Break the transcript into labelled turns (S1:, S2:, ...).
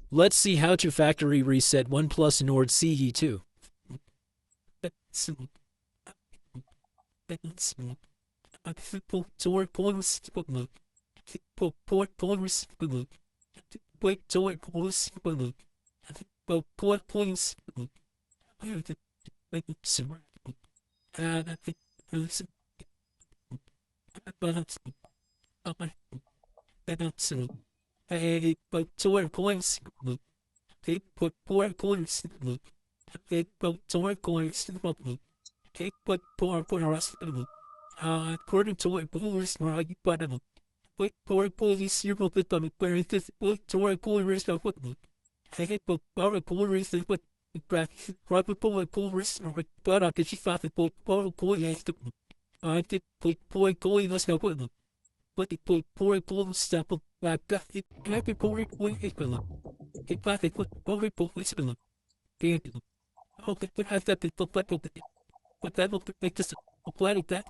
S1: Let's see how to factory reset OnePlus Nord CE 2. According to what police are like, but wait, police, you're going to where is this? To where police are what? I hate both power police, but private police are like, but I can see fast police. I did police, let's go with them. But the police stuff, like, every police, if I think what police, okay, but has that been but that will make this apply to that.